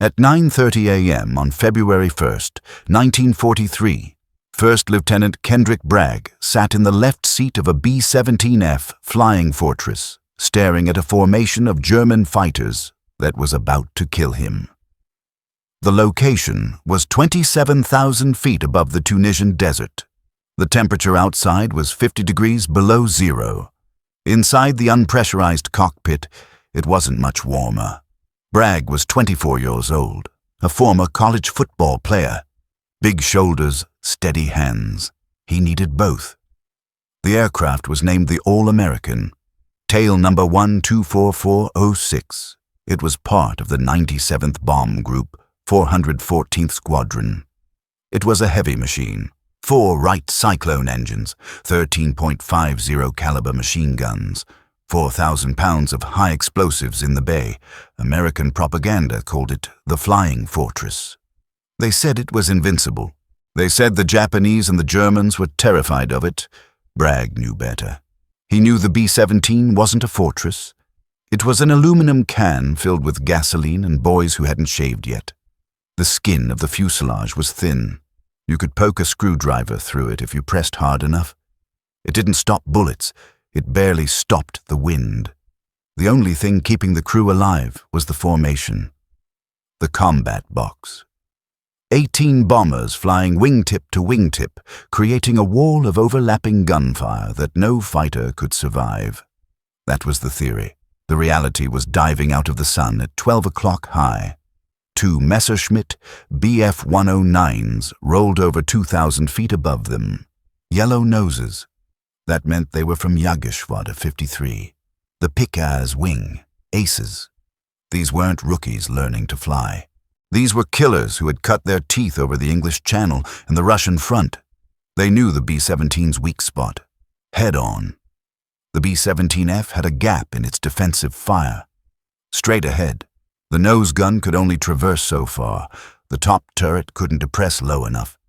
At 9:30 a.m. on February 1st, 1943, First Lieutenant Kendrick Bragg sat in the left seat of a B-17F Flying Fortress, staring at a formation of German fighters that was about to kill him. The location was 27,000 feet above the Tunisian desert. The temperature outside was 50 degrees below zero. Inside the unpressurized cockpit, it wasn't much warmer. Bragg was 24 years old, a former college football player. Big shoulders, steady hands. He needed both. The aircraft was named the All-American, tail number 124406. It was part of the 97th Bomb Group, 414th Squadron. It was a heavy machine. 4 Wright Cyclone engines, 13.50 caliber machine guns, 4,000 pounds of high explosives in the bay. American propaganda called it the Flying Fortress. They said it was invincible. They said the Japanese and the Germans were terrified of it. Bragg knew better. He knew the B-17 wasn't a fortress. It was an aluminum can filled with gasoline and boys who hadn't shaved yet. The skin of the fuselage was thin. You could poke a screwdriver through it if you pressed hard enough. It didn't stop bullets. It barely stopped the wind. The only thing keeping the crew alive was the formation. The combat box. 18 bombers flying wingtip to wingtip, creating a wall of overlapping gunfire that no fighter could survive. That was the theory. The reality was diving out of the sun at 12 o'clock high. 2 Messerschmitt Bf-109s rolled over 2,000 feet above them. Yellow noses. That meant they were from Jagerschwader 53, the Picaz wing, aces. These weren't rookies learning to fly. These were killers who had cut their teeth over the English Channel and the Russian front. They knew the B-17's weak spot. Head on. The B-17F had a gap in its defensive fire. Straight ahead. The nose gun could only traverse so far. The top turret couldn't depress low enough.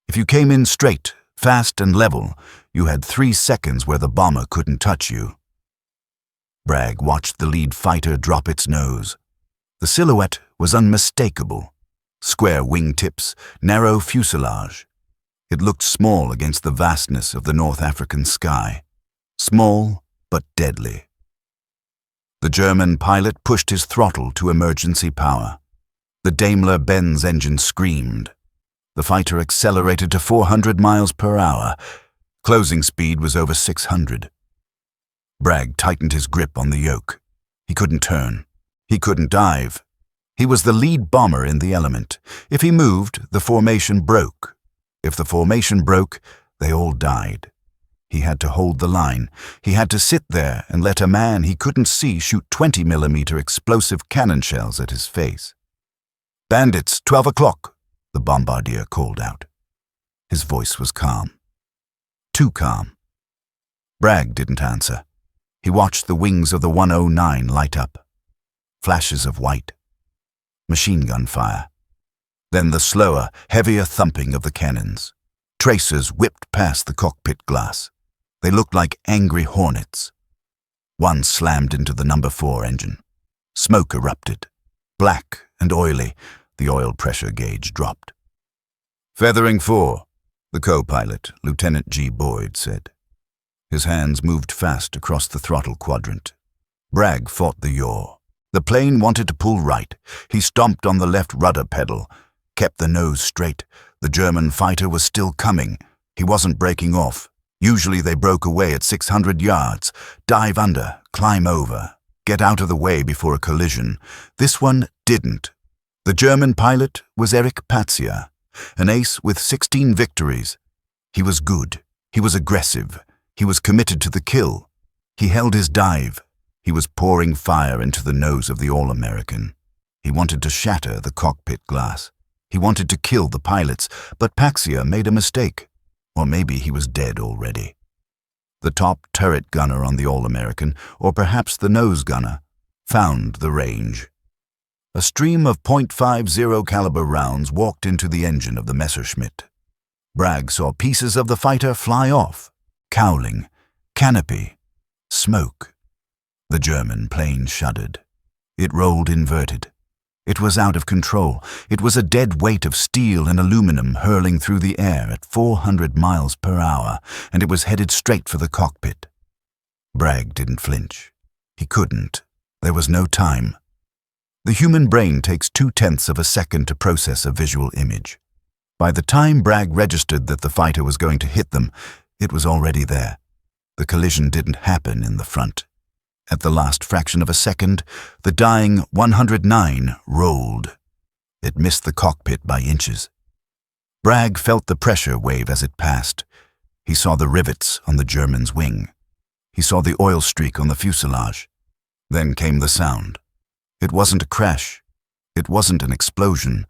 If you came in straight, fast and level, you had 3 seconds where the bomber couldn't touch you. Bragg watched the lead fighter drop its nose. The silhouette was unmistakable. Square wingtips, narrow fuselage. It looked small against the vastness of the North African sky. Small, but deadly. The German pilot pushed his throttle to emergency power. The Daimler-Benz engine screamed. The fighter accelerated to 400 miles per hour. Closing speed was over 600. Bragg tightened his grip on the yoke. He couldn't turn. He couldn't dive. He was the lead bomber in the element. If he moved, the formation broke. If the formation broke, they all died. He had to hold the line. He had to sit there and let a man he couldn't see shoot 20mm explosive cannon shells at his face. "Bandits, 12 o'clock, the bombardier called out. His voice was calm. Too calm. Bragg didn't answer. He watched the wings of the 109 light up. Flashes of white. Machine gun fire. Then the slower, heavier thumping of the cannons. Tracers whipped past the cockpit glass. They looked like angry hornets. One slammed into the number 4 engine. Smoke erupted. Black and oily, the oil pressure gauge dropped. "Feathering 4, the co-pilot, Lieutenant G. Boyd, said. His hands moved fast across the throttle quadrant. Bragg fought the yaw. The plane wanted to pull right. He stomped on the left rudder pedal, kept the nose straight. The German fighter was still coming. He wasn't breaking off. Usually they broke away at 600 yards. Dive under, climb over, get out of the way before a collision. This one didn't. The German pilot was Erich Patzia, an ace with 16 victories. He was good. He was aggressive. He was committed to the kill. He held his dive. He was pouring fire into the nose of the All-American. He wanted to shatter the cockpit glass. He wanted to kill the pilots, but Patzia made a mistake. Or maybe he was dead already. The top turret gunner on the All-American, or perhaps the nose gunner, found the range. A stream of .50 caliber rounds walked into the engine of the Messerschmitt. Bragg saw pieces of the fighter fly off, cowling, canopy, smoke. The German plane shuddered. It rolled inverted. It was out of control. It was a dead weight of steel and aluminum hurling through the air at 400 miles per hour, and it was headed straight for the cockpit. Bragg didn't flinch. He couldn't. There was no time. The human brain takes 0.2 of a second to process a visual image. By the time Bragg registered that the fighter was going to hit them, it was already there. The collision didn't happen in the front. At the last fraction of a second, the dying 109 rolled. It missed the cockpit by inches. Bragg felt the pressure wave as it passed. He saw the rivets on the German's wing. He saw the oil streak on the fuselage. Then came the sound. It wasn't a crash. It wasn't an explosion.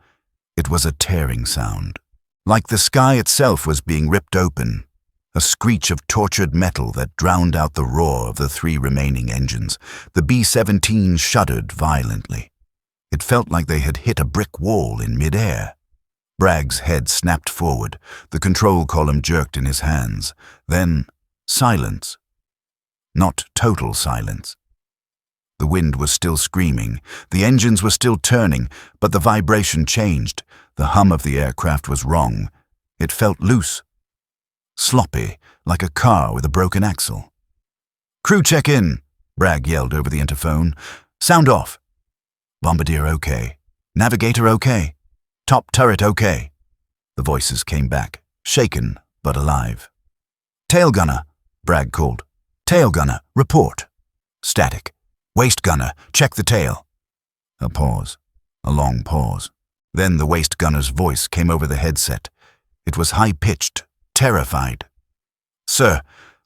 It was a tearing sound. Like the sky itself was being ripped open. A screech of tortured metal that drowned out the roar of the 3 remaining engines. The B-17 shuddered violently. It felt like they had hit a brick wall in midair. Bragg's head snapped forward. The control column jerked in his hands. Then, silence. Not total silence. The wind was still screaming. The engines were still turning, but the vibration changed. The hum of the aircraft was wrong. It felt loose. Sloppy, like a car with a broken axle. "Crew check in," Bragg yelled over the interphone. "Sound off." "Bombardier okay. Navigator okay. Top turret okay." The voices came back, shaken but alive. "Tail gunner," Bragg called. "Tail gunner, report." Static. "Waist gunner, check the tail." A pause. A long pause. Then the waist gunner's voice came over the headset. It was high-pitched, terrified. "Sir,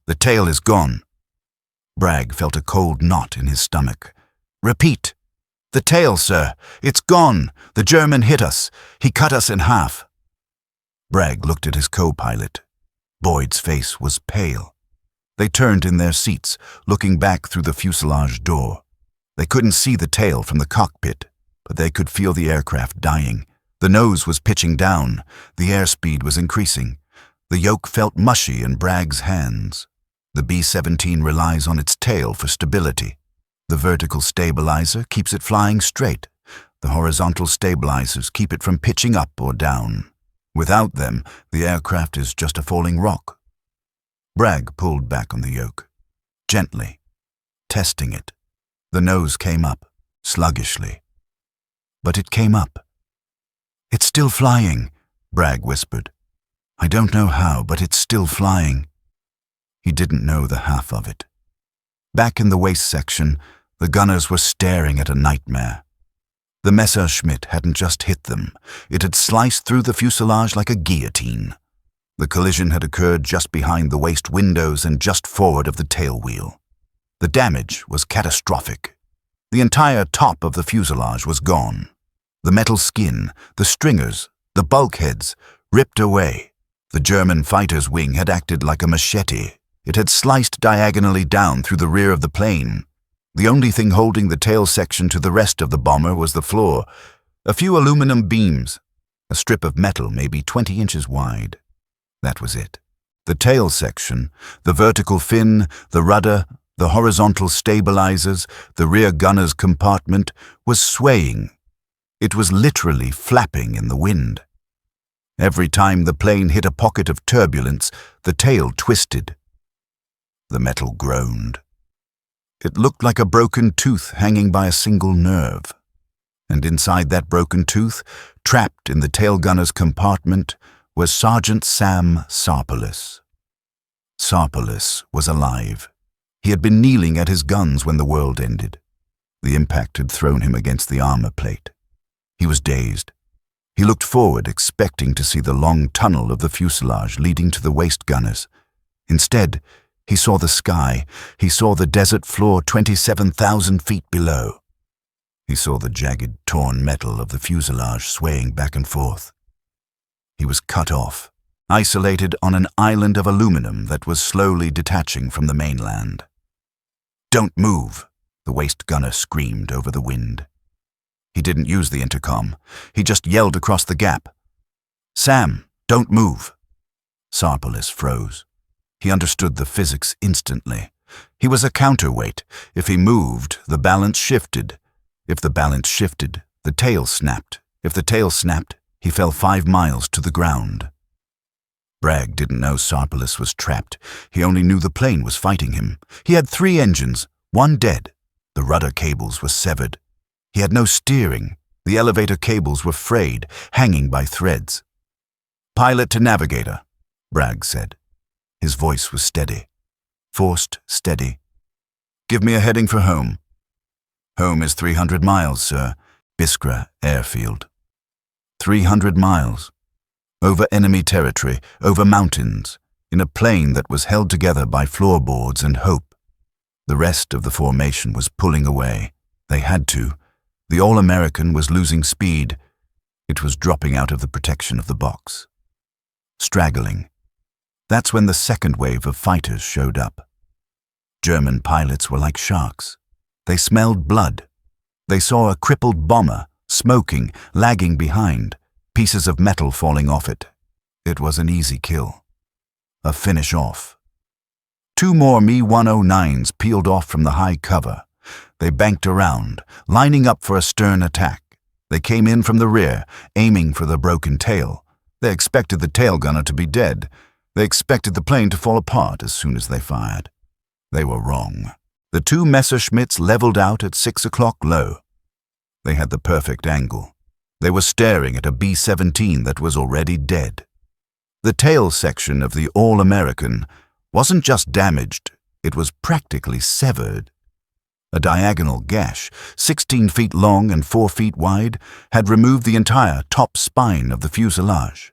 the tail is gone." Bragg felt a cold knot in his stomach. "Repeat." "The tail, sir. It's gone. The German hit us. He cut us in half." Bragg looked at his co-pilot. Boyd's face was pale. They turned in their seats, looking back through the fuselage door. They couldn't see the tail from the cockpit, but they could feel the aircraft dying. The nose was pitching down. The airspeed was increasing. The yoke felt mushy in Bragg's hands. The B-17 relies on its tail for stability. The vertical stabilizer keeps it flying straight. The horizontal stabilizers keep it from pitching up or down. Without them, the aircraft is just a falling rock. Bragg pulled back on the yoke, gently, testing it. The nose came up, sluggishly. But it came up. "It's still flying," Bragg whispered. "I don't know how, but it's still flying." He didn't know the half of it. Back in the waist section, the gunners were staring at a nightmare. The Messerschmitt hadn't just hit them. It had sliced through the fuselage like a guillotine. The collision had occurred just behind the waist windows and just forward of the tail wheel. The damage was catastrophic. The entire top of the fuselage was gone. The metal skin, the stringers, the bulkheads, ripped away. The German fighter's wing had acted like a machete. It had sliced diagonally down through the rear of the plane. The only thing holding the tail section to the rest of the bomber was the floor. A few aluminum beams. A strip of metal maybe 20 inches wide. That was it. The tail section, the vertical fin, the rudder, the horizontal stabilizers, the rear gunner's compartment, was swaying. It was literally flapping in the wind. Every time the plane hit a pocket of turbulence, the tail twisted. The metal groaned. It looked like a broken tooth hanging by a single nerve. And inside that broken tooth, trapped in the tail gunner's compartment, was Sergeant Sam Sarpolis. Sarpolis was alive. He had been kneeling at his guns when the world ended. The impact had thrown him against the armor plate. He was dazed. He looked forward, expecting to see the long tunnel of the fuselage leading to the waist gunners. Instead, he saw the sky. He saw the desert floor 27,000 feet below. He saw the jagged, torn metal of the fuselage swaying back and forth. He was cut off, isolated on an island of aluminum that was slowly detaching from the mainland. "Don't move," the waist gunner screamed over the wind. He didn't use the intercom. He just yelled across the gap. "Sam, don't move." Sarpolis froze. He understood the physics instantly. He was a counterweight. If he moved, the balance shifted. If the balance shifted, The tail snapped. If the tail snapped, he fell 5 miles to the ground. Bragg didn't know Sarpolis was trapped. He only knew the plane was fighting him. He had 3 engines, 1 dead. The rudder cables were severed. He had no steering. The elevator cables were frayed, hanging by threads. "Pilot to navigator," Bragg said. His voice was steady. Forced, steady. "Give me a heading for home." "Home is 300 miles, sir. Biskra airfield." 300 miles. Over enemy territory, over mountains, in a plane that was held together by floorboards and hope. The rest of the formation was pulling away. They had to. The All-American was losing speed. It was dropping out of the protection of the box. Straggling. That's when the second wave of fighters showed up. German pilots were like sharks. They smelled blood. They saw a crippled bomber, smoking, lagging behind, pieces of metal falling off it. It was an easy kill. A finish off. 2 more Me-109s peeled off from the high cover. They banked around, lining up for a stern attack. They came in from the rear, aiming for the broken tail. They expected the tail gunner to be dead. They expected the plane to fall apart as soon as they fired. They were wrong. The 2 Messerschmitts leveled out at 6 o'clock low. They had the perfect angle. They were staring at a B-17 that was already dead. The tail section of the All-American wasn't just damaged, it was practically severed. A diagonal gash, 16 feet long and 4 feet wide, had removed the entire top spine of the fuselage.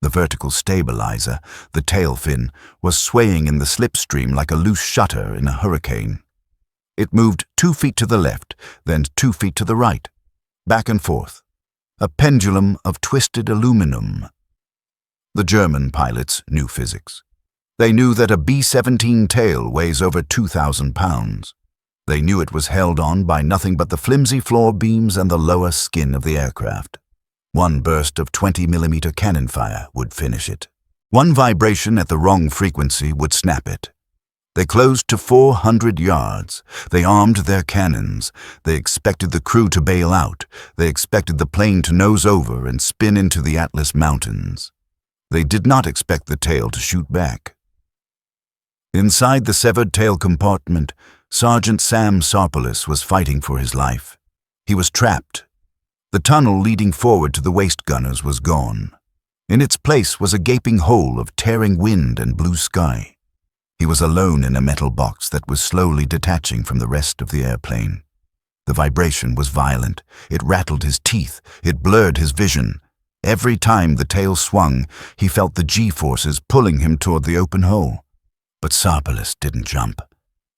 The vertical stabilizer, the tail fin, was swaying in the slipstream like a loose shutter in a hurricane. It moved 2 feet to the left, then 2 feet to the right, back and forth. A pendulum of twisted aluminum. The German pilots knew physics. They knew that a B-17 tail weighs over 2,000 pounds. They knew it was held on by nothing but the flimsy floor beams and the lower skin of the aircraft. 1 burst of 20mm cannon fire would finish it. 1 vibration at the wrong frequency would snap it. They closed to 400 yards. They armed their cannons. They expected the crew to bail out. They expected the plane to nose over and spin into the Atlas Mountains. They did not expect the tail to shoot back. Inside the severed tail compartment, Sergeant Sam Sarpolis was fighting for his life. He was trapped. The tunnel leading forward to the waist gunners was gone. In its place was a gaping hole of tearing wind and blue sky. He was alone in a metal box that was slowly detaching from the rest of the airplane. The vibration was violent. It rattled his teeth. It blurred his vision. Every time the tail swung, he felt the G-forces pulling him toward the open hole. But Sarpolis didn't jump.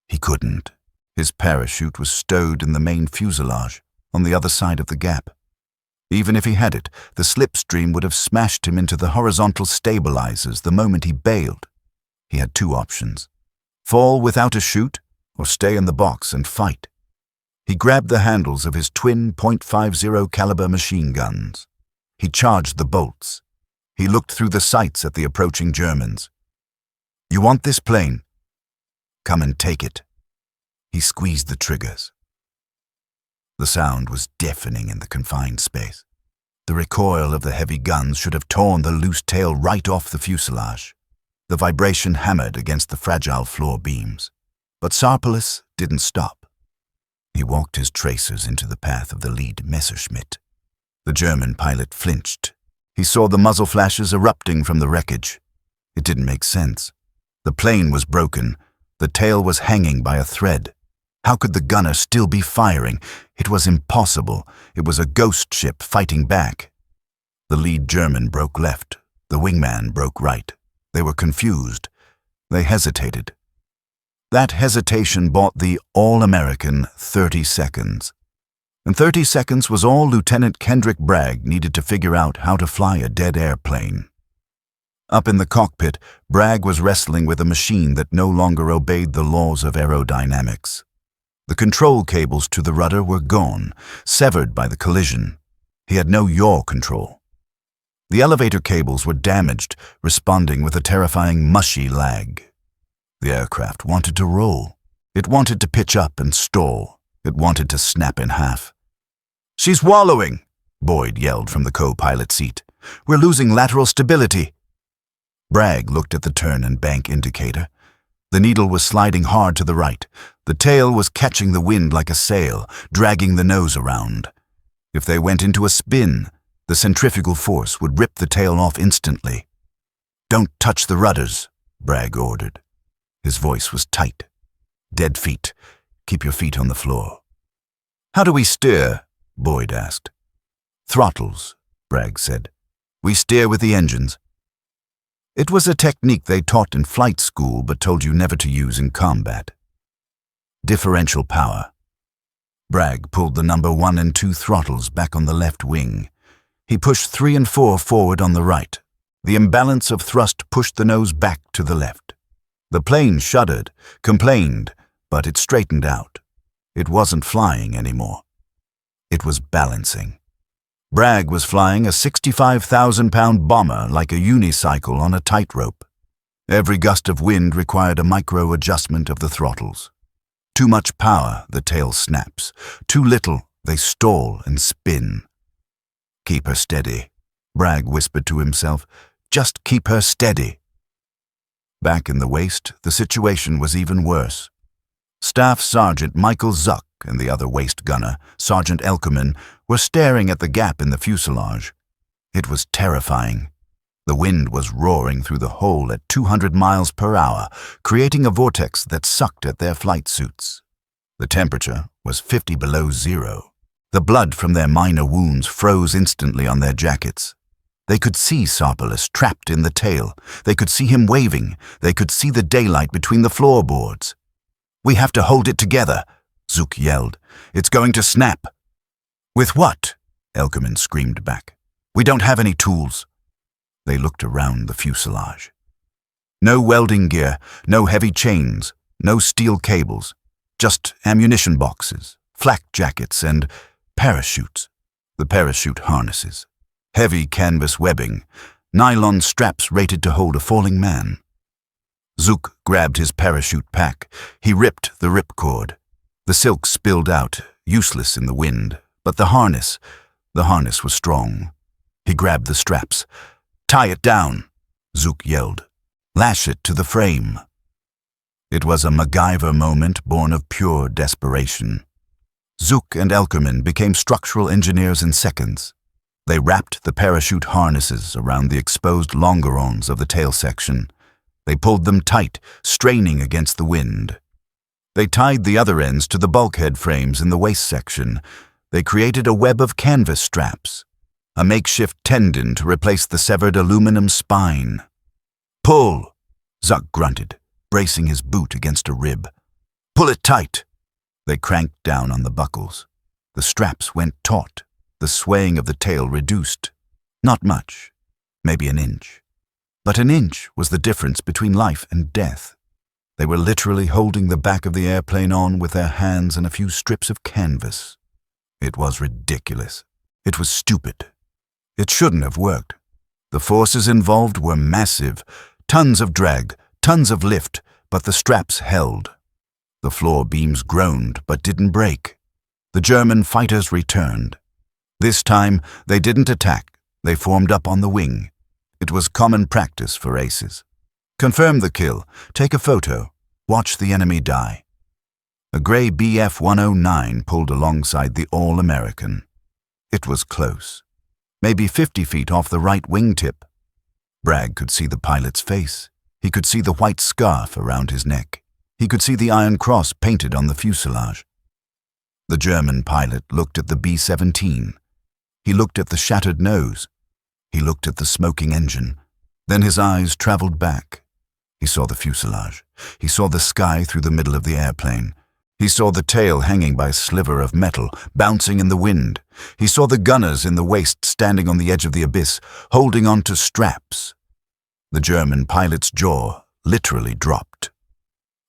He couldn't. His parachute was stowed in the main fuselage, on the other side of the gap. Even if he had it, the slipstream would have smashed him into the horizontal stabilizers the moment he bailed. He had 2 options: fall without a chute, or stay in the box and fight. He grabbed the handles of his twin .50 caliber machine guns. He charged the bolts. He looked through the sights at the approaching Germans. "You want this plane? Come and take it." He squeezed the triggers. The sound was deafening in the confined space. The recoil of the heavy guns should have torn the loose tail right off the fuselage. The vibration hammered against the fragile floor beams. But Sarpolis didn't stop. He walked his tracers into the path of the lead Messerschmitt. The German pilot flinched. He saw the muzzle flashes erupting from the wreckage. It didn't make sense. The plane was broken. The tail was hanging by a thread. How could the gunner still be firing? It was impossible. It was a ghost ship fighting back. The lead German broke left. The wingman broke right. They were confused. They hesitated. That hesitation bought the All-American 30 seconds. And 30 seconds was all Lieutenant Kendrick Bragg needed to figure out how to fly a dead airplane. Up in the cockpit, Bragg was wrestling with a machine that no longer obeyed the laws of aerodynamics. The control cables to the rudder were gone, severed by the collision. He had no yaw control. The elevator cables were damaged, responding with a terrifying mushy lag. The aircraft wanted to roll. It wanted to pitch up and stall. It wanted to snap in half. "She's wallowing," Boyd yelled from the co-pilot seat. "We're losing lateral stability." Bragg looked at the turn and bank indicator. The needle was sliding hard to the right. The tail was catching the wind like a sail, dragging the nose around. If they went into a spin, the centrifugal force would rip the tail off instantly. "Don't touch the rudders," Bragg ordered. His voice was tight. "Dead feet. Keep your feet on the floor." "How do we steer?" Boyd asked. "Throttles," Bragg said. "We steer with the engines." It was a technique they taught in flight school but told you never to use in combat. Differential power. Bragg pulled the number 1 and 2 throttles back on the left wing. He pushed 3 and 4 forward on the right. The imbalance of thrust pushed the nose back to the left. The plane shuddered, complained, but it straightened out. It wasn't flying anymore. It was balancing. Bragg was flying a 65,000-pound bomber like a unicycle on a tightrope. Every gust of wind required a micro-adjustment of the throttles. Too much power, the tail snaps. Too little, they stall and spin. "Keep her steady," Bragg whispered to himself. "Just keep her steady." Back in the waist, the situation was even worse. Staff Sergeant Michael Zuck and the other waist gunner, Sergeant Elkerman, were staring at the gap in the fuselage. It was terrifying. The wind was roaring through the hole at 200 miles per hour, creating a vortex that sucked at their flight suits. The temperature was 50 below zero. The blood from their minor wounds froze instantly on their jackets. They could see Sarpalus trapped in the tail. They could see him waving. They could see the daylight between the floorboards. "We have to hold it together," Zook yelled. "It's going to snap." "With what?" Elkerman screamed back. "We don't have any tools." They looked around the fuselage. No welding gear, no heavy chains, no steel cables, just ammunition boxes, flak jackets, and parachutes. The parachute harnesses. Heavy canvas webbing, nylon straps rated to hold a falling man. Zook grabbed his parachute pack. He ripped the ripcord. The silk spilled out, useless in the wind, but the harness was strong. He grabbed the straps. "Tie it down," Zook yelled. "Lash it to the frame." It was a MacGyver moment born of pure desperation. Zook and Elkerman became structural engineers in seconds. They wrapped the parachute harnesses around the exposed longerons of the tail section. They pulled them tight, straining against the wind. They tied the other ends to the bulkhead frames in the waist section. They created a web of canvas straps, a makeshift tendon to replace the severed aluminum spine. "Pull," Zuck grunted, bracing his boot against a rib. "Pull it tight." They cranked down on the buckles. The straps went taut. The swaying of the tail reduced. Not much, maybe an inch. But an inch was the difference between life and death. They were literally holding the back of the airplane on with their hands and a few strips of canvas. It was ridiculous. It was stupid. It shouldn't have worked. The forces involved were massive. Tons of drag, tons of lift, but the straps held. The floor beams groaned but didn't break. The German fighters returned. This time, they didn't attack. They formed up on the wing. It was common practice for aces. Confirm the kill, take a photo, watch the enemy die. A gray BF-109 pulled alongside the All-American. It was close, maybe 50 feet off the right wingtip. Bragg could see the pilot's face. He could see the white scarf around his neck. He could see the Iron Cross painted on the fuselage. The German pilot looked at the B-17. He looked at the shattered nose. He looked at the smoking engine. Then his eyes traveled back. He saw the fuselage. He saw the sky through the middle of the airplane. He saw the tail hanging by a sliver of metal, bouncing in the wind. He saw the gunners in the waist standing on the edge of the abyss, holding on to straps. The German pilot's jaw literally dropped.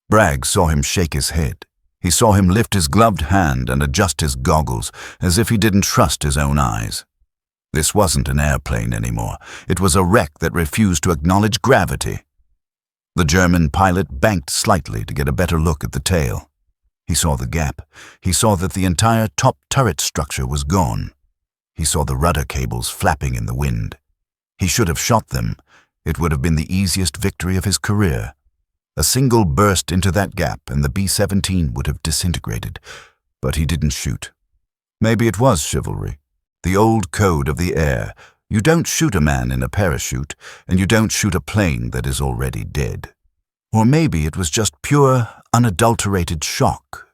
Bragg saw him shake his head. He saw him lift his gloved hand and adjust his goggles, as if he didn't trust his own eyes. This wasn't an airplane anymore. It was a wreck that refused to acknowledge gravity. The German pilot banked slightly to get a better look at the tail. He saw the gap. He saw that the entire top turret structure was gone. He saw the rudder cables flapping in the wind. He should have shot them. It would have been the easiest victory of his career. A single burst into that gap and the B-17 would have disintegrated. But he didn't shoot. Maybe it was chivalry. The old code of the air. You don't shoot a man in a parachute, and you don't shoot a plane that is already dead. Or maybe it was just pure, unadulterated shock.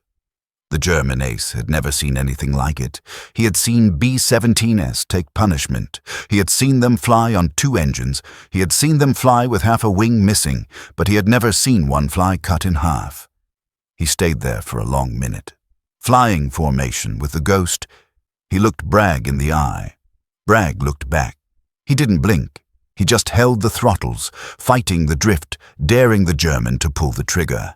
The German ace had never seen anything like it. He had seen B-17s take punishment. He had seen them fly on 2 engines. He had seen them fly with half a wing missing, but he had never seen one fly cut in half. He stayed there for a long minute. Flying formation with the ghost. He looked Bragg in the eye. Bragg looked back. He didn't blink. He just held the throttles, fighting the drift, daring the German to pull the trigger.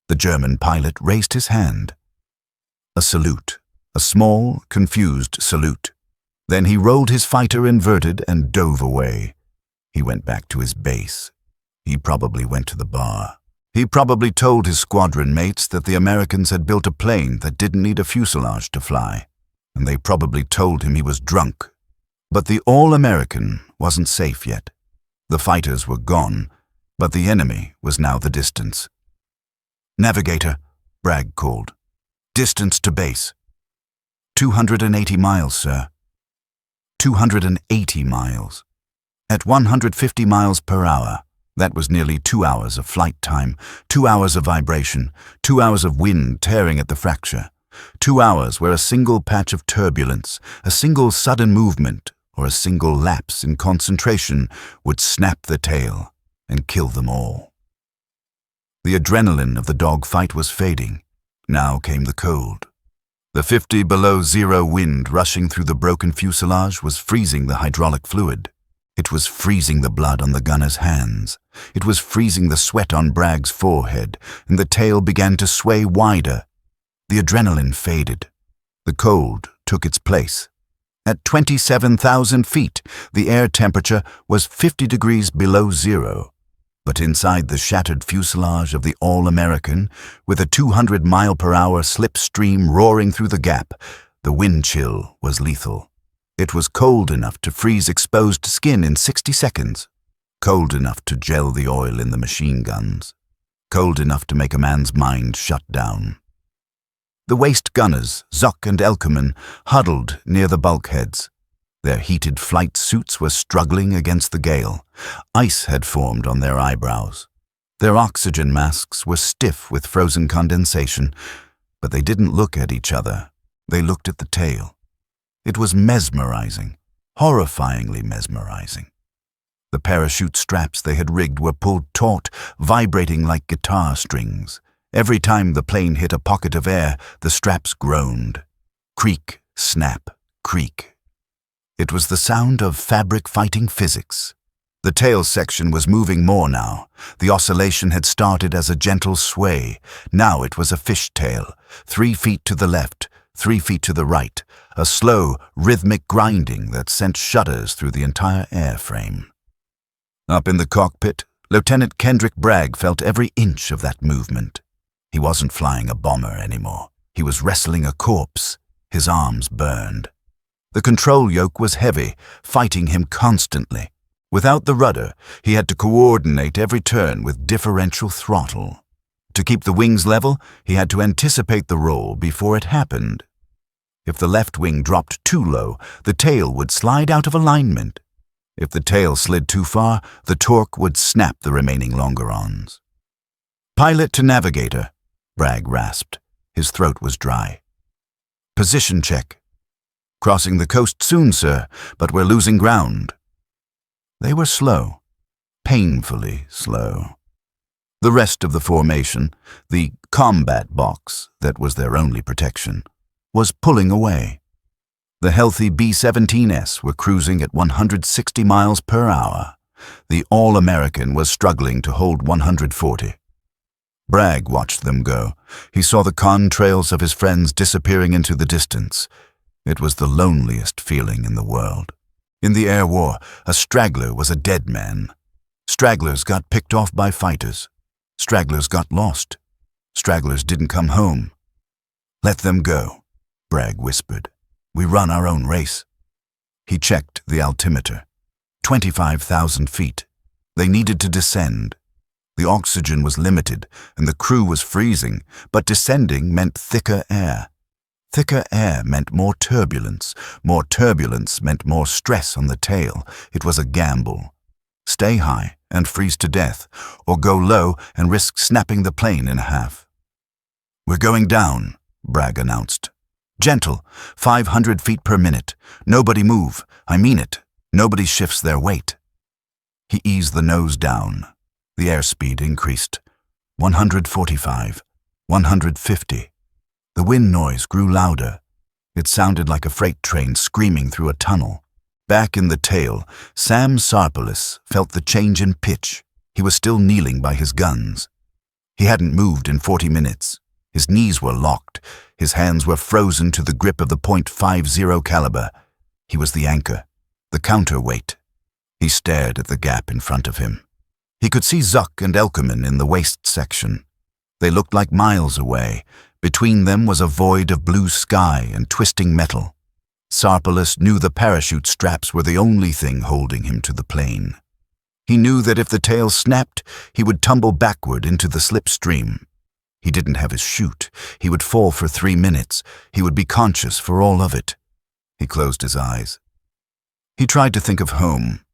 The German pilot raised his hand. A salute. A small, confused salute. Then he rolled his fighter inverted and dove away. He went back to his base. He probably went to the bar. He probably told his squadron mates that the Americans had built a plane that didn't need a fuselage to fly. And they probably told him he was drunk. But the All-American wasn't safe yet. The fighters were gone, but the enemy was now the distance. "Navigator," Bragg called. "Distance to base." 280 miles, sir." 280 miles. At 150 miles per hour, that was nearly 2 hours of flight time, 2 hours of vibration, 2 hours of wind tearing at the fracture, 2 hours where a single patch of turbulence, a single sudden movement, or a single lapse in concentration would snap the tail and kill them all. The adrenaline of the dogfight was fading. Now came the cold. The 50 below zero wind rushing through the broken fuselage was freezing the hydraulic fluid. It was freezing the blood on the gunner's hands. It was freezing the sweat on Bragg's forehead, and the tail began to sway wider. The adrenaline faded. The cold took its place. At 27,000 feet, the air temperature was 50 degrees below zero. But inside the shattered fuselage of the All-American, with a 200-mile-per-hour slipstream roaring through the gap, the wind chill was lethal. It was cold enough to freeze exposed skin in 60 seconds. Cold enough to gel the oil in the machine guns. Cold enough to make a man's mind shut down. The waist gunners, Zuck and Elkerman, huddled near the bulkheads. Their heated flight suits were struggling against the gale. Ice had formed on their eyebrows. Their oxygen masks were stiff with frozen condensation, but they didn't look at each other. They looked at the tail. It was mesmerizing, horrifyingly mesmerizing. The parachute straps they had rigged were pulled taut, vibrating like guitar strings. Every time the plane hit a pocket of air, the straps groaned. Creak, snap, creak. It was the sound of fabric fighting physics. The tail section was moving more now. The oscillation had started as a gentle sway. Now it was a fishtail, 3 feet to the left, 3 feet to the right, a slow, rhythmic grinding that sent shudders through the entire airframe. Up in the cockpit, Lieutenant Kendrick Bragg felt every inch of that movement. He wasn't flying a bomber anymore. He was wrestling a corpse. His arms burned. The control yoke was heavy, fighting him constantly. Without the rudder, he had to coordinate every turn with differential throttle. To keep the wings level, he had to anticipate the roll before it happened. If the left wing dropped too low, the tail would slide out of alignment. If the tail slid too far, the torque would snap the remaining longerons. "Pilot to navigator," Bragg rasped. His throat was dry. "Position check." "Crossing the coast soon, sir, but we're losing ground." They were slow, painfully slow. The rest of the formation, the combat box that was their only protection, was pulling away. The healthy B-17s were cruising at 160 miles per hour. The All-American was struggling to hold 140. Bragg watched them go. He saw the contrails of his friends disappearing into the distance. It was the loneliest feeling in the world. In the air war, a straggler was a dead man. Stragglers got picked off by fighters. Stragglers got lost. Stragglers didn't come home. "Let them go," Bragg whispered. "We run our own race." He checked the altimeter. 25,000 feet. They needed to descend. The oxygen was limited, and the crew was freezing, but descending meant thicker air. Thicker air meant more turbulence. More turbulence meant more stress on the tail. It was a gamble. Stay high and freeze to death, or go low and risk snapping the plane in half. "We're going down," Bragg announced. "Gentle, 500 feet per minute. Nobody move. I mean it. Nobody shifts their weight." He eased the nose down. The airspeed increased. 145, 150. The wind noise grew louder. It sounded like a freight train screaming through a tunnel. Back in the tail, Sam Sarpelis felt the change in pitch. He was still kneeling by his guns. He hadn't moved in 40 minutes. His knees were locked. His hands were frozen to the grip of the .50 caliber. He was the anchor, the counterweight. He stared at the gap in front of him. He could see Zuck and Elkerman in the waist section. They looked like miles away. Between them was a void of blue sky and twisting metal. Sarpelis knew the parachute straps were the only thing holding him to the plane. He knew that if the tail snapped, he would tumble backward into the slipstream. He didn't have his chute. He would fall for 3 minutes. He would be conscious for all of it. He closed his eyes. He tried to think of home.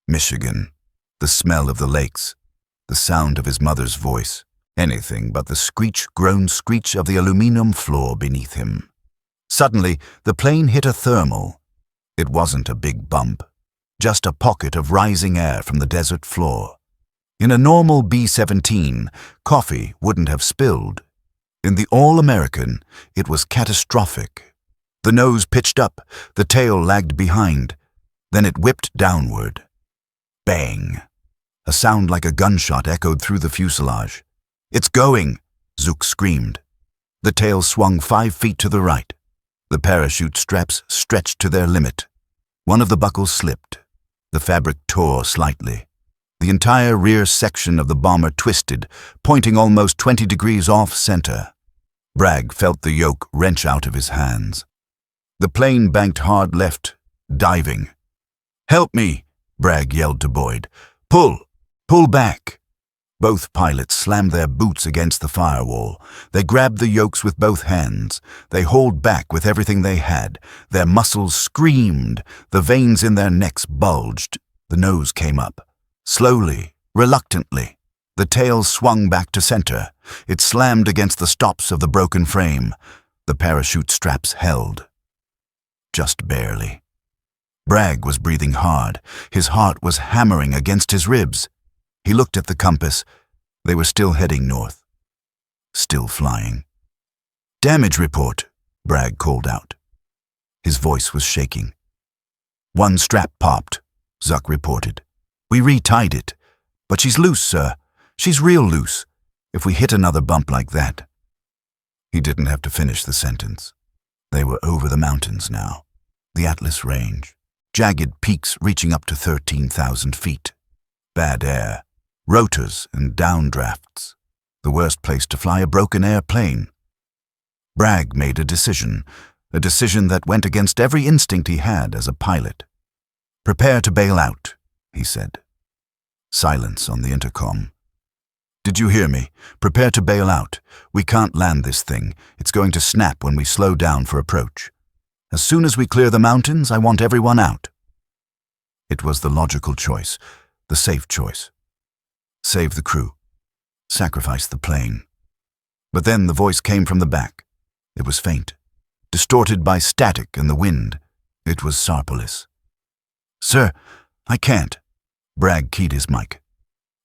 Michigan. The smell of the lakes. The sound of his mother's voice. Anything but the screech-groan screech of the aluminum floor beneath him. Suddenly, the plane hit a thermal. It wasn't a big bump. Just a pocket of rising air from the desert floor. In a normal B-17, coffee wouldn't have spilled. In the All-American, it was catastrophic. The nose pitched up, the tail lagged behind. Then it whipped downward. Bang! A sound like a gunshot echoed through the fuselage. "It's going!" Zook screamed. The tail swung 5 feet to the right. The parachute straps stretched to their limit. One of the buckles slipped. The fabric tore slightly. The entire rear section of the bomber twisted, pointing almost 20 degrees off-center. Bragg felt the yoke wrench out of his hands. The plane banked hard left, diving. "Help me!" Bragg yelled to Boyd. "Pull! Pull back!" Both pilots slammed their boots against the firewall. They grabbed the yokes with both hands. They hauled back with everything they had. Their muscles screamed. The veins in their necks bulged. The nose came up. Slowly, reluctantly. The tail swung back to center. It slammed against the stops of the broken frame. The parachute straps held. Just barely. Bragg was breathing hard. His heart was hammering against his ribs. He looked at the compass. They were still heading north. Still flying. "Damage report," Bragg called out. His voice was shaking. "One strap popped," Zuck reported. "We retied it. But she's loose, sir. She's real loose. If we hit another bump like that." He didn't have to finish the sentence. They were over the mountains now. The Atlas Range. Jagged peaks reaching up to 13,000 feet. Bad air. Rotors and downdrafts. The worst place to fly a broken airplane. Bragg made a decision that went against every instinct he had as a pilot. "Prepare to bail out," he said. Silence on the intercom. "Did you hear me? Prepare to bail out. We can't land this thing. It's going to snap when we slow down for approach. As soon as we clear the mountains, I want everyone out." It was the logical choice, the safe choice. Save the crew. Sacrifice the plane. But then the voice came from the back. It was faint, distorted by static and the wind. It was Sarpelis. "Sir, I can't." Bragg keyed his mic.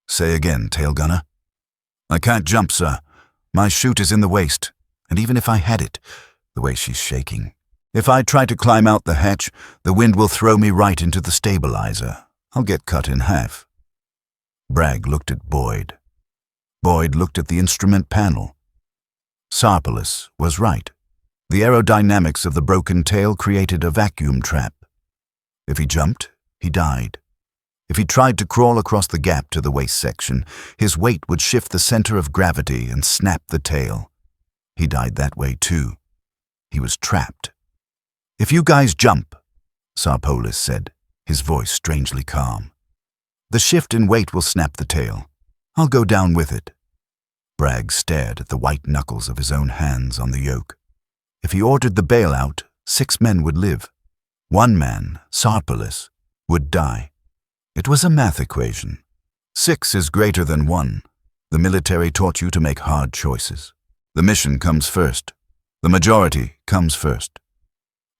"Say again, tail gunner." "I can't jump, sir. My chute is in the waist, and even if I had it, the way she's shaking. If I try to climb out the hatch, the wind will throw me right into the stabilizer. I'll get cut in half." Bragg looked at Boyd. Boyd looked at the instrument panel. Sarpelis was right. The aerodynamics of the broken tail created a vacuum trap. If he jumped, he died. If he tried to crawl across the gap to the waist section, his weight would shift the center of gravity and snap the tail. He died that way too. He was trapped. "If you guys jump," Sarpolis said, his voice strangely calm, "the shift in weight will snap the tail. I'll go down with it." Bragg stared at the white knuckles of his own hands on the yoke. If he ordered the bailout, 6 men would live. 1 man, Sarpolis, would die. It was a math equation. 6 is greater than 1. The military taught you to make hard choices. The mission comes first. The majority comes first.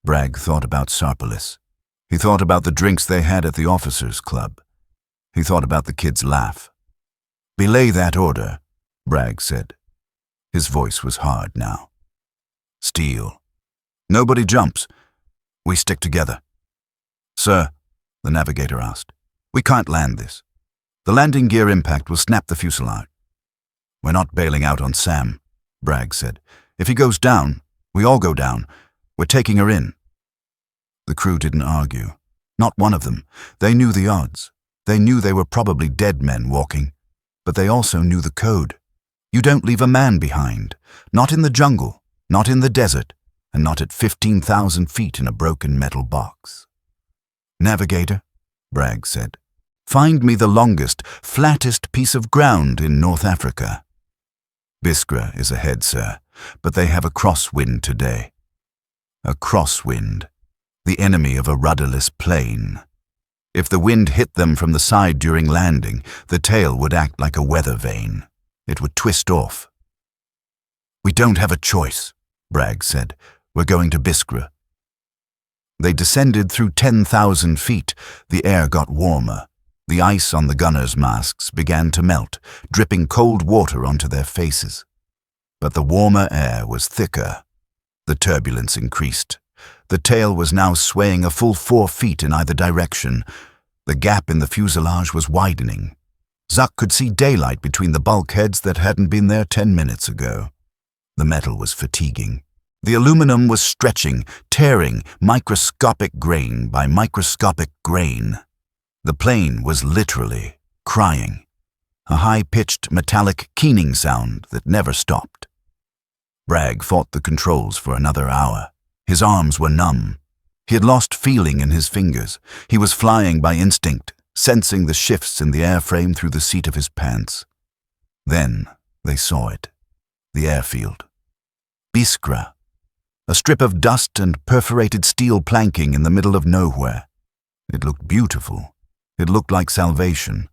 Bragg thought about Sarpolis. He thought about the drinks they had at the officers' club. He thought about the kids' laugh. "Belay that order," Bragg said. His voice was hard now. "Steel. Nobody jumps. We stick together." "Sir," the navigator asked, "we can't land this. The landing gear impact will snap the fuselage." "We're not bailing out on Sam," Bragg said. "If he goes down, we all go down. We're taking her in." The crew didn't argue. Not one of them. They knew the odds. They knew they were probably dead men walking. But they also knew the code. You don't leave a man behind. Not in the jungle, not in the desert, and not at 15,000 feet in a broken metal box. "Navigator," Bragg said, "find me the longest, flattest piece of ground in North Africa." "Biskra is ahead, sir, but they have a crosswind today." A crosswind, the enemy of a rudderless plane. If the wind hit them from the side during landing, the tail would act like a weather vane. It would twist off. "We don't have a choice," Bragg said. "We're going to Biskra." They descended through 10,000 feet. The air got warmer. The ice on the gunners' masks began to melt, dripping cold water onto their faces. But the warmer air was thicker. The turbulence increased. The tail was now swaying a full 4 feet in either direction. The gap in the fuselage was widening. Zuck could see daylight between the bulkheads that hadn't been there 10 minutes ago. The metal was fatiguing. The aluminum was stretching, tearing, microscopic grain by microscopic grain. The plane was literally crying, a high-pitched metallic keening sound that never stopped. Bragg fought the controls for another hour. His arms were numb. He had lost feeling in his fingers. He was flying by instinct, sensing the shifts in the airframe through the seat of his pants. Then they saw it. The airfield. Biskra. A strip of dust and perforated steel planking in the middle of nowhere. It looked beautiful. It looked like salvation.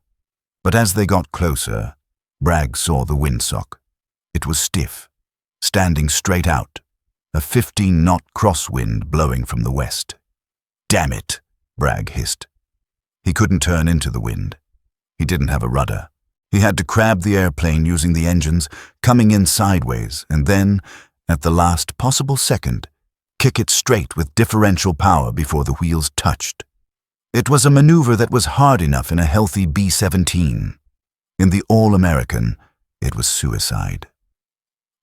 But as they got closer, Bragg saw the windsock. It was stiff, standing straight out, a 15-knot crosswind blowing from the west. "Damn it," Bragg hissed. He couldn't turn into the wind. He didn't have a rudder. He had to crab the airplane using the engines, coming in sideways, and then, at the last possible second, kick it straight with differential power before the wheels touched. It was a maneuver that was hard enough in a healthy B-17. In the All-American, it was suicide.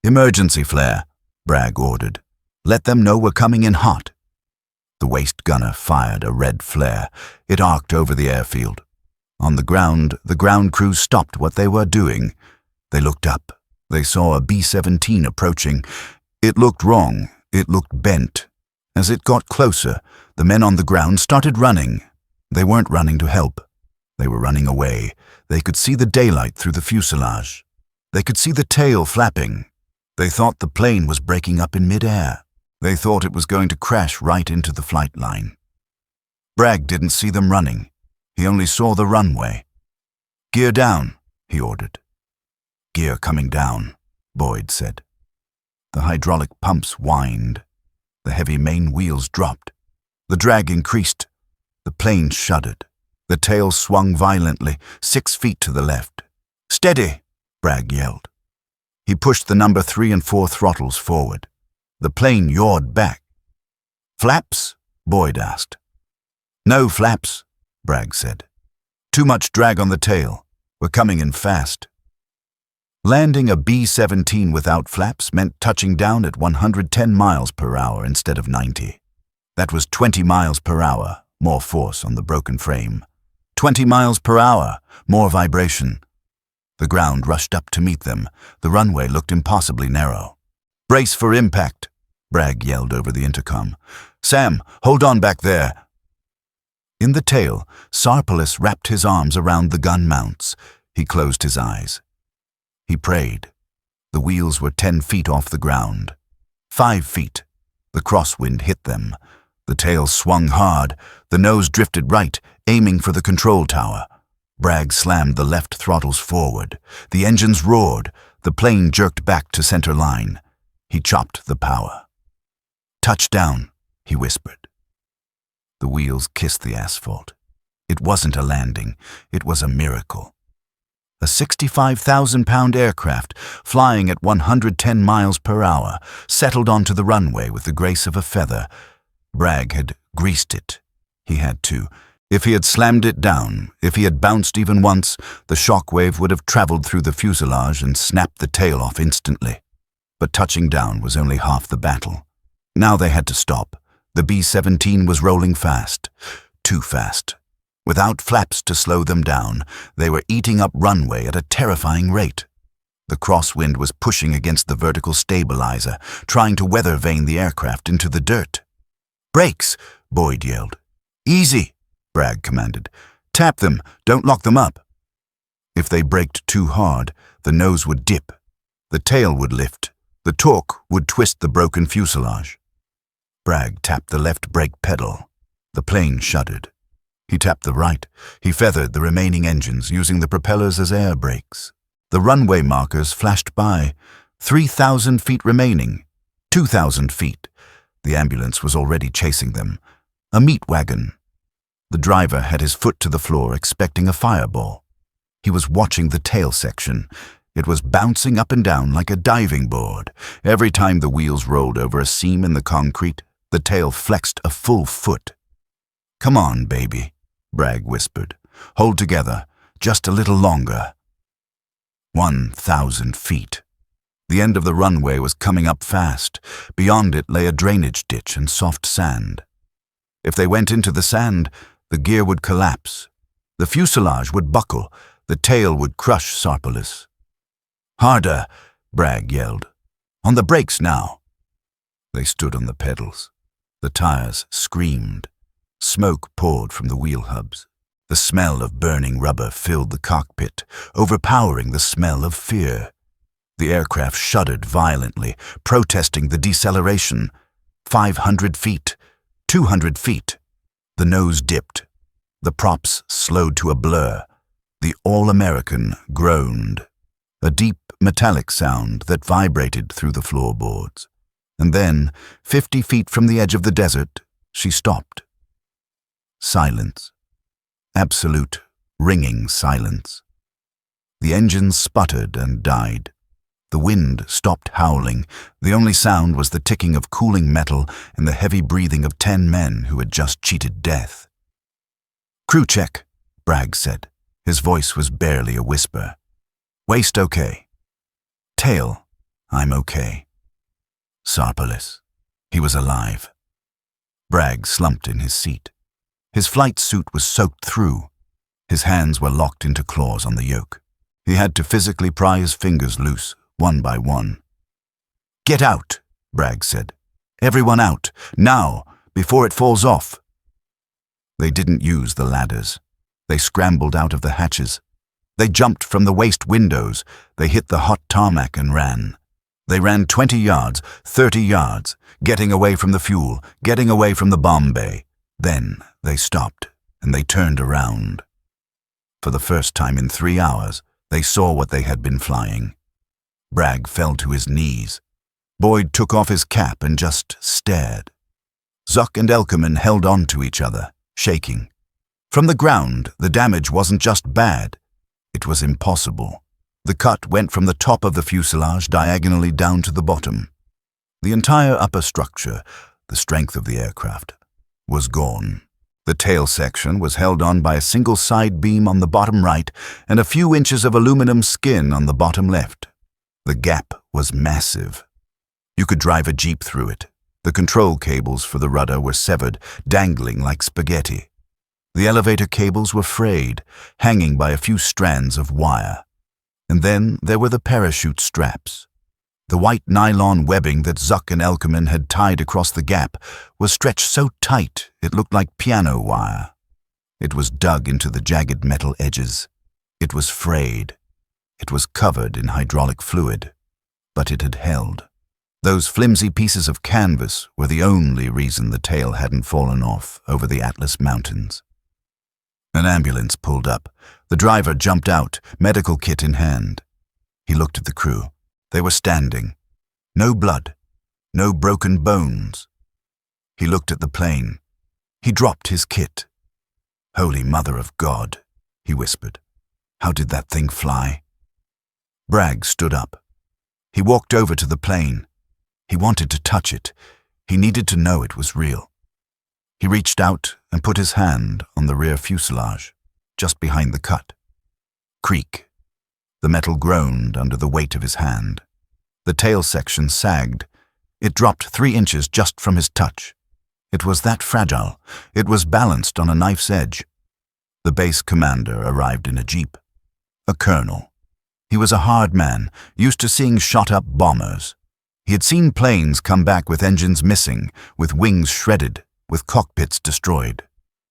"Emergency flare," Bragg ordered. "Let them know we're coming in hot." The waist gunner fired a red flare. It arced over the airfield. On the ground crew stopped what they were doing. They looked up. They saw a B-17 approaching. It looked wrong. It looked bent. As it got closer, the men on the ground started running. They weren't running to help. They were running away. They could see the daylight through the fuselage. They could see the tail flapping. They thought the plane was breaking up in midair. They thought it was going to crash right into the flight line. Bragg didn't see them running. He only saw the runway. "Gear down," he ordered. "Gear coming down," Boyd said. The hydraulic pumps whined. The heavy main wheels dropped. The drag increased. The plane shuddered. The tail swung violently, 6 feet to the left. "Steady," Bragg yelled. He pushed the number 3 and 4 throttles forward. The plane yawed back. "Flaps?" Boyd asked. "No flaps," Bragg said. "Too much drag on the tail. We're coming in fast." Landing a B-17 without flaps meant touching down at 110 miles per hour instead of 90. That was 20 miles per hour, more force on the broken frame. 20 miles per hour, more vibration. The ground rushed up to meet them. The runway looked impossibly narrow. "Brace for impact," Bragg yelled over the intercom. "Sam, hold on back there." In the tail, Sarpalis wrapped his arms around the gun mounts. He closed his eyes. He prayed. The wheels were 10 feet off the ground. 5 feet. The crosswind hit them. The tail swung hard. The nose drifted right, aiming for the control tower. Bragg slammed the left throttles forward. The engines roared. The plane jerked back to center line. He chopped the power. "Touchdown," he whispered. The wheels kissed the asphalt. It wasn't a landing. It was a miracle. A 65,000-pound aircraft, flying at 110 miles per hour, settled onto the runway with the grace of a feather. Bragg had greased it. He had to. If he had slammed it down, if he had bounced even once, the shockwave would have traveled through the fuselage and snapped the tail off instantly. But touching down was only half the battle. Now they had to stop. The B-17 was rolling fast. Too fast. Without flaps to slow them down, they were eating up runway at a terrifying rate. The crosswind was pushing against the vertical stabilizer, trying to weather vane the aircraft into the dirt. "Brakes!" Boyd yelled. "Easy!" Bragg commanded. "Tap them, don't lock them up." If they braked too hard, the nose would dip. The tail would lift. The torque would twist the broken fuselage. Bragg tapped the left brake pedal. The plane shuddered. He tapped the right. He feathered the remaining engines, using the propellers as air brakes. The runway markers flashed by. 3,000 feet remaining. 2,000 feet. The ambulance was already chasing them. A meat wagon. The driver had his foot to the floor, expecting a fireball. He was watching the tail section. It was bouncing up and down like a diving board. Every time the wheels rolled over a seam in the concrete, the tail flexed a full foot. "Come on, baby," Bragg whispered. "Hold together. Just a little longer." 1,000 feet. The end of the runway was coming up fast. Beyond it lay a drainage ditch and soft sand. If they went into the sand, the gear would collapse. The fuselage would buckle. The tail would crush Sarpalis. "Harder," Bragg yelled. "On the brakes now." They stood on the pedals. The tires screamed. Smoke poured from the wheel hubs. The smell of burning rubber filled the cockpit, overpowering the smell of fear. The aircraft shuddered violently, protesting the deceleration. 500 feet, 200 feet. The nose dipped. The props slowed to a blur. The All-American groaned. A deep, metallic sound that vibrated through the floorboards. And then, 50 feet from the edge of the desert, she stopped. Silence. Absolute, ringing silence. The engines sputtered and died. The wind stopped howling. The only sound was the ticking of cooling metal and the heavy breathing of 10 men who had just cheated death. "Crew check," Bragg said. His voice was barely a whisper. "Waist okay. Tail, I'm okay." Sarpalis. He was alive. Bragg slumped in his seat. His flight suit was soaked through. His hands were locked into claws on the yoke. He had to physically pry his fingers loose, one by one. "Get out," Bragg said. "Everyone out, now, before it falls off." They didn't use the ladders. They scrambled out of the hatches. They jumped from the waist windows. They hit the hot tarmac and ran. They ran 20 yards, 30 yards, getting away from the fuel, getting away from the bomb bay. Then they stopped, and they turned around. For the first time in 3 hours, they saw what they had been flying. Bragg fell to his knees. Boyd took off his cap and just stared. Zuck and Elkerman held on to each other, shaking. From the ground, the damage wasn't just bad. It was impossible. The cut went from the top of the fuselage diagonally down to the bottom. The entire upper structure, the strength of the aircraft, was gone. The tail section was held on by a single side beam on the bottom right and a few inches of aluminum skin on the bottom left. The gap was massive. You could drive a jeep through it. The control cables for the rudder were severed, dangling like spaghetti. The elevator cables were frayed, hanging by a few strands of wire. And then there were the parachute straps. The white nylon webbing that Zuck and Elkerman had tied across the gap was stretched so tight it looked like piano wire. It was dug into the jagged metal edges. It was frayed. It was covered in hydraulic fluid, but it had held. Those flimsy pieces of canvas were the only reason the tail hadn't fallen off over the Atlas Mountains. An ambulance pulled up. The driver jumped out, medical kit in hand. He looked at the crew. They were standing. No blood. No broken bones. He looked at the plane. He dropped his kit. "Holy Mother of God," he whispered. "How did that thing fly?" Bragg stood up. He walked over to the plane. He wanted to touch it. He needed to know it was real. He reached out and put his hand on the rear fuselage, just behind the cut. Creak. The metal groaned under the weight of his hand. The tail section sagged. It dropped 3 inches just from his touch. It was that fragile. It was balanced on a knife's edge. The base commander arrived in a jeep. A colonel. He was a hard man, used to seeing shot-up bombers. He had seen planes come back with engines missing, with wings shredded, with cockpits destroyed.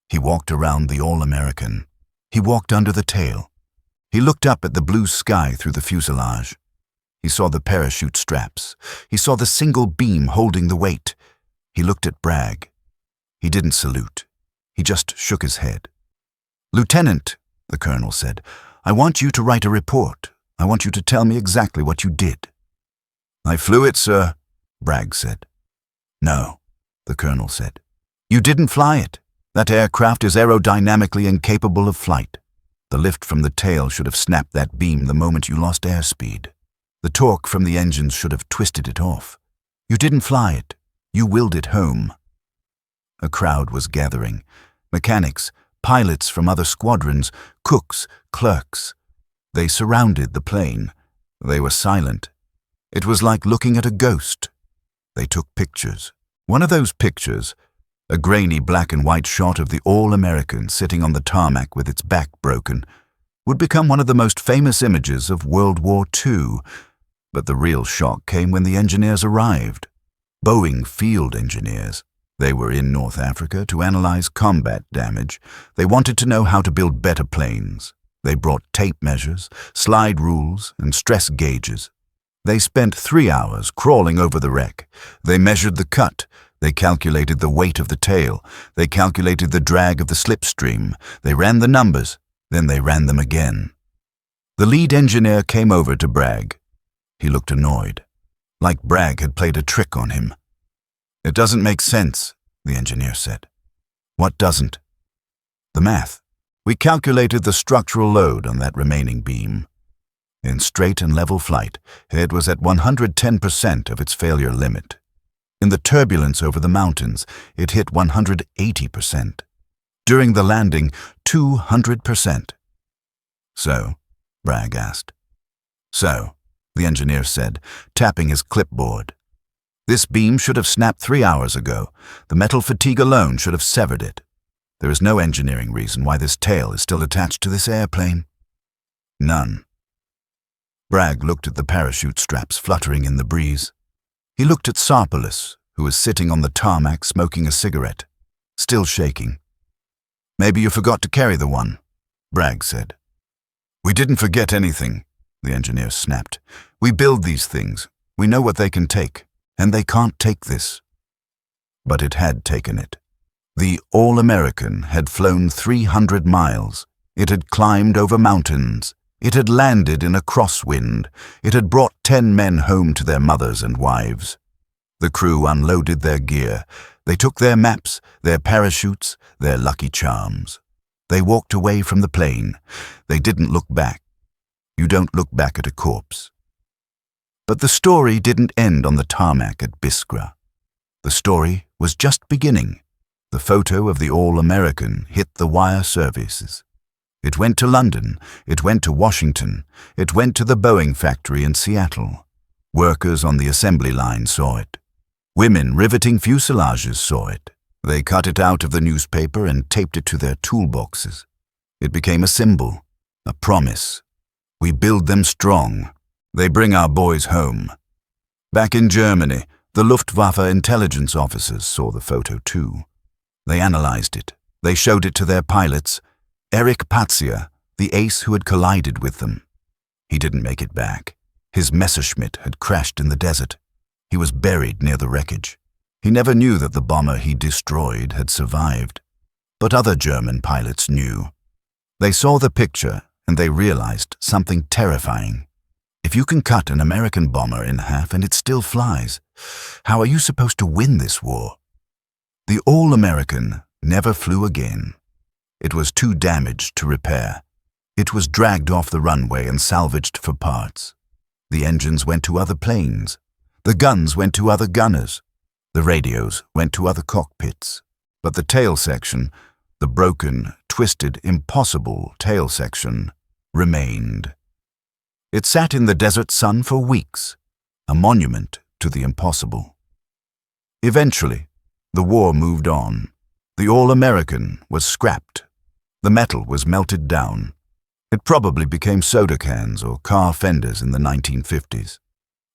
He walked around the All-American. He walked under the tail. He looked up at the blue sky through the fuselage. He saw the parachute straps. He saw the single beam holding the weight. He looked at Bragg. He didn't salute. He just shook his head. "Lieutenant," the colonel said, "I want you to write a report. I want you to tell me exactly what you did." "I flew it, sir," Bragg said. "No," the colonel said. "You didn't fly it. That aircraft is aerodynamically incapable of flight. The lift from the tail should have snapped that beam the moment you lost airspeed. The torque from the engines should have twisted it off. You didn't fly it. You willed it home." A crowd was gathering. Mechanics, pilots from other squadrons, cooks, clerks. They surrounded the plane. They were silent. It was like looking at a ghost. They took pictures. One of those pictures, a grainy black and white shot of the All-American sitting on the tarmac with its back broken, would become one of the most famous images of World War II. But the real shock came when the engineers arrived. Boeing field engineers. They were in North Africa to analyze combat damage. They wanted to know how to build better planes. They brought tape measures, slide rules, and stress gauges. They spent 3 hours crawling over the wreck. They measured the cut. They calculated the weight of the tail. They calculated the drag of the slipstream. They ran the numbers. Then they ran them again. The lead engineer came over to Bragg. He looked annoyed, like Bragg had played a trick on him. "It doesn't make sense," the engineer said. "What doesn't?" "The math. We calculated the structural load on that remaining beam. In straight and level flight, it was at 110% of its failure limit. In the turbulence over the mountains, it hit 180%. During the landing, 200%. "So?" Bragg asked. "So," the engineer said, tapping his clipboard. "This beam should have snapped 3 hours ago. The metal fatigue alone should have severed it. There is no engineering reason why this tail is still attached to this airplane." "None." Bragg looked at the parachute straps fluttering in the breeze. He looked at Sarpolus, who was sitting on the tarmac smoking a cigarette, still shaking. "Maybe you forgot to carry the one," Bragg said. "We didn't forget anything," the engineer snapped. "We build these things. We know what they can take, and they can't take this." But it had taken it. The All-American had flown 300 miles. It had climbed over mountains. It had landed in a crosswind. It had brought 10 men home to their mothers and wives. The crew unloaded their gear. They took their maps, their parachutes, their lucky charms. They walked away from the plane. They didn't look back. You don't look back at a corpse. But the story didn't end on the tarmac at Biskra. The story was just beginning. The photo of the All-American hit the wire services. It went to London. It went to Washington. It went to the Boeing factory in Seattle. Workers on the assembly line saw it. Women riveting fuselages saw it. They cut it out of the newspaper and taped it to their toolboxes. It became a symbol, a promise. We build them strong. They bring our boys home. Back in Germany, the Luftwaffe intelligence officers saw the photo too. They analyzed it. They showed it to their pilots. Erich Patzier, the ace who had collided with them. He didn't make it back. His Messerschmitt had crashed in the desert. He was buried near the wreckage. He never knew that the bomber he destroyed had survived. But other German pilots knew. They saw the picture and they realized something terrifying. If you can cut an American bomber in half and it still flies, how are you supposed to win this war? The All-American never flew again. It was too damaged to repair. It was dragged off the runway and salvaged for parts. The engines went to other planes. The guns went to other gunners. The radios went to other cockpits. But the tail section, the broken, twisted, impossible tail section, remained. It sat in the desert sun for weeks, a monument to the impossible. Eventually, the war moved on. The All-American was scrapped. The metal was melted down. It probably became soda cans or car fenders in the 1950s.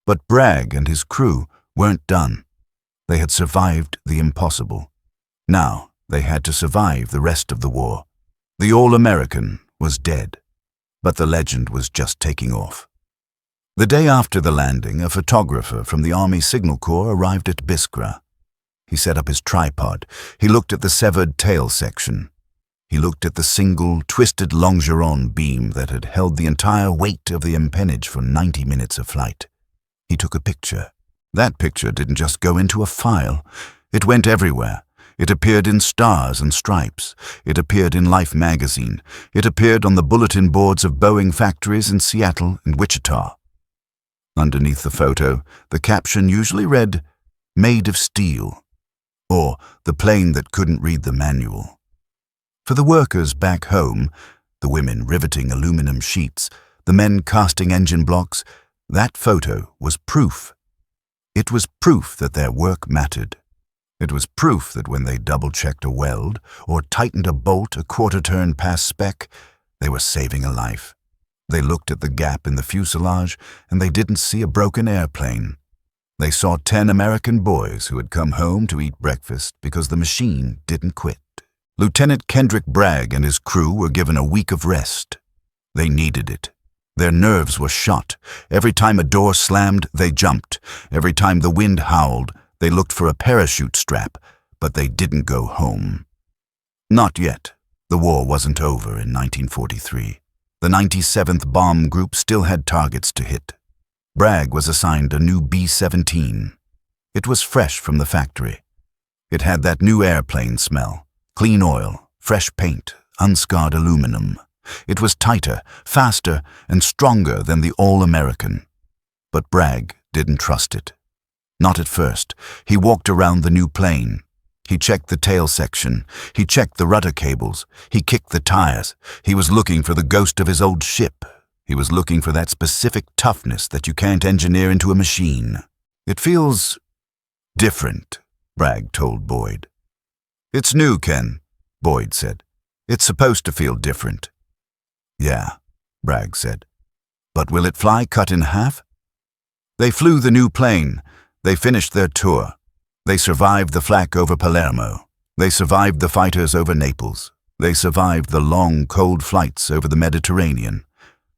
But Bragg and his crew weren't done. They had survived the impossible. Now they had to survive the rest of the war. The All-American was dead, but the legend was just taking off. The day after the landing, a photographer from the Army Signal Corps arrived at Biskra. He set up his tripod. He looked at the severed tail section. He looked at the single, twisted longeron beam that had held the entire weight of the empennage for 90 minutes of flight. He took a picture. That picture didn't just go into a file. It went everywhere. It appeared in Stars and Stripes. It appeared in Life magazine. It appeared on the bulletin boards of Boeing factories in Seattle and Wichita. Underneath the photo, the caption usually read, "Made of steel," or "The plane that couldn't read the manual." For the workers back home, the women riveting aluminum sheets, the men casting engine blocks, that photo was proof. It was proof that their work mattered. It was proof that when they double-checked a weld or tightened a bolt a quarter turn past spec, they were saving a life. They looked at the gap in the fuselage and they didn't see a broken airplane. They saw 10 American boys who had come home to eat breakfast because the machine didn't quit. Lieutenant Kendrick Bragg and his crew were given a week of rest. They needed it. Their nerves were shot. Every time a door slammed, they jumped. Every time the wind howled, they looked for a parachute strap, but they didn't go home. Not yet. The war wasn't over in 1943. The 97th Bomb Group still had targets to hit. Bragg was assigned a new B-17. It was fresh from the factory. It had that new airplane smell. Clean oil, fresh paint, unscarred aluminum. It was tighter, faster, and stronger than the All-American. But Bragg didn't trust it. Not at first. He walked around the new plane. He checked the tail section. He checked the rudder cables. He kicked the tires. He was looking for the ghost of his old ship. He was looking for that specific toughness that you can't engineer into a machine. "It feels different," Bragg told Boyd. "It's new, Ken," Boyd said. "It's supposed to feel different." "Yeah," Bragg said. "But will it fly cut in half?" They flew the new plane. They finished their tour. They survived the flak over Palermo. They survived the fighters over Naples. They survived the long, cold flights over the Mediterranean.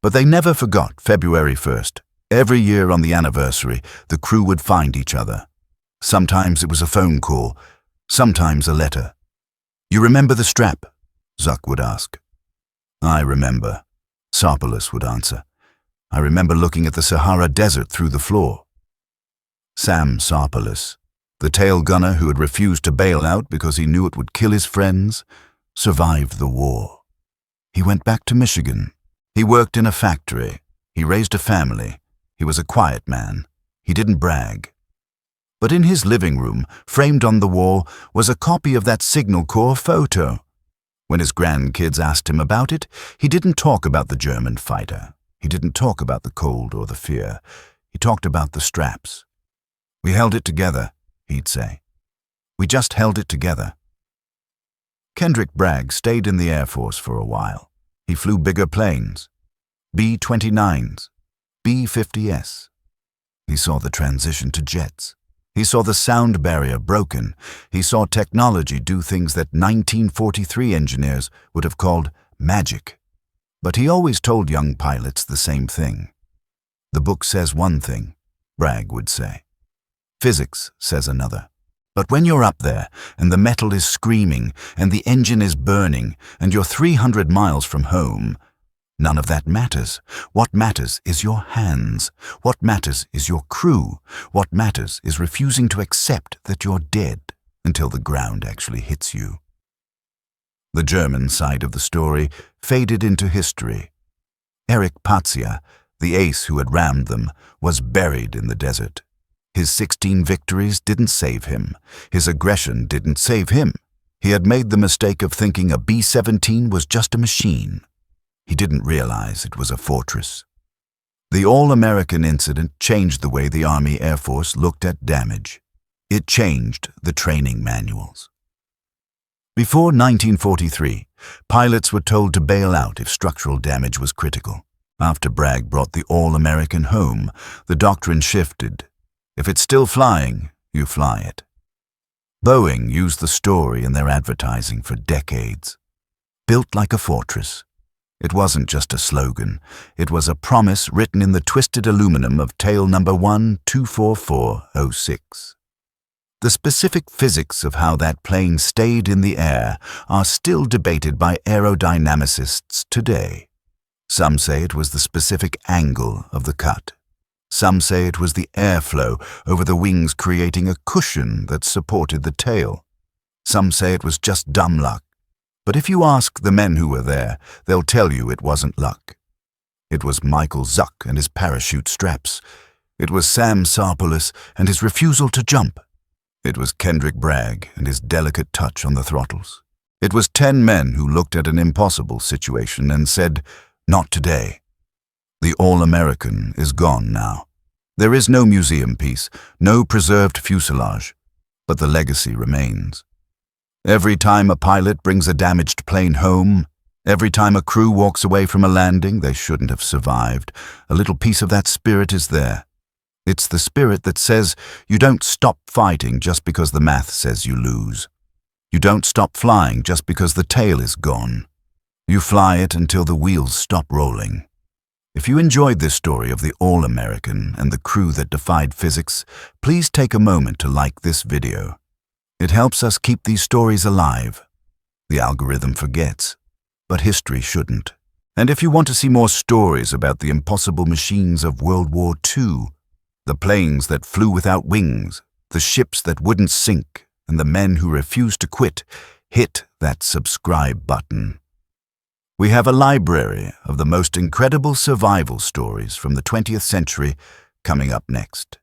But they never forgot February 1st. Every year on the anniversary, the crew would find each other. Sometimes it was a phone call, sometimes a letter. "You remember the strap?" Zuck would ask. "I remember," Sarpolus would answer. "I remember looking at the Sahara Desert through the floor." Sam Sarpolus, the tail gunner who had refused to bail out because he knew it would kill his friends, survived the war. He went back to Michigan. He worked in a factory. He raised a family. He was a quiet man. He didn't brag. But in his living room, framed on the wall, was a copy of that Signal Corps photo. When his grandkids asked him about it, he didn't talk about the German fighter. He didn't talk about the cold or the fear. He talked about the straps. "We held it together," he'd say. "We just held it together." Kendrick Bragg stayed in the Air Force for a while. He flew bigger planes, B-29s, B-50S. He saw the transition to jets. He saw the sound barrier broken. He saw technology do things that 1943 engineers would have called magic. But he always told young pilots the same thing. The book says one thing, Bragg would say. Physics says another. But when you're up there, and the metal is screaming, and the engine is burning, and you're 300 miles from home, none of that matters. What matters is your hands. What matters is your crew. What matters is refusing to accept that you're dead until the ground actually hits you. The German side of the story faded into history. Erich Patzia, the ace who had rammed them, was buried in the desert. His 16 victories didn't save him. His aggression didn't save him. He had made the mistake of thinking a B-17 was just a machine. He didn't realize it was a fortress. The All-American incident changed the way the Army Air Force looked at damage. It changed the training manuals. Before 1943, pilots were told to bail out if structural damage was critical. After Bragg brought the All-American home, the doctrine shifted. If it's still flying, you fly it. Boeing used the story in their advertising for decades. Built like a fortress. It wasn't just a slogan. It was a promise written in the twisted aluminum of tail number 124406. The specific physics of how that plane stayed in the air are still debated by aerodynamicists today. Some say it was the specific angle of the cut. Some say it was the airflow over the wings creating a cushion that supported the tail. Some say it was just dumb luck. But if you ask the men who were there, they'll tell you it wasn't luck. It was Michael Zuck and his parachute straps. It was Sam Sarpoulos and his refusal to jump. It was Kendrick Bragg and his delicate touch on the throttles. It was 10 men who looked at an impossible situation and said, "Not today." The All-American is gone now. There is no museum piece, no preserved fuselage, but the legacy remains. Every time a pilot brings a damaged plane home, every time a crew walks away from a landing they shouldn't have survived, a little piece of that spirit is there. It's the spirit that says you don't stop fighting just because the math says you lose. You don't stop flying just because the tail is gone. You fly it until the wheels stop rolling. If you enjoyed this story of the All-American and the crew that defied physics, please take a moment to like this video. It helps us keep these stories alive. The algorithm forgets, but history shouldn't. And if you want to see more stories about the impossible machines of World War II, the planes that flew without wings, the ships that wouldn't sink, and the men who refused to quit, hit that subscribe button. We have a library of the most incredible survival stories from the 20th century coming up next.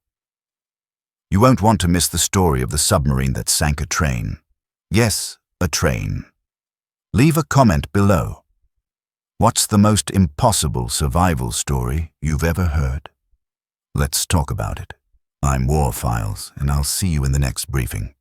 You won't want to miss the story of the submarine that sank a train. Yes, a train. Leave a comment below. What's the most impossible survival story you've ever heard? Let's talk about it. I'm War Files, and I'll see you in the next briefing.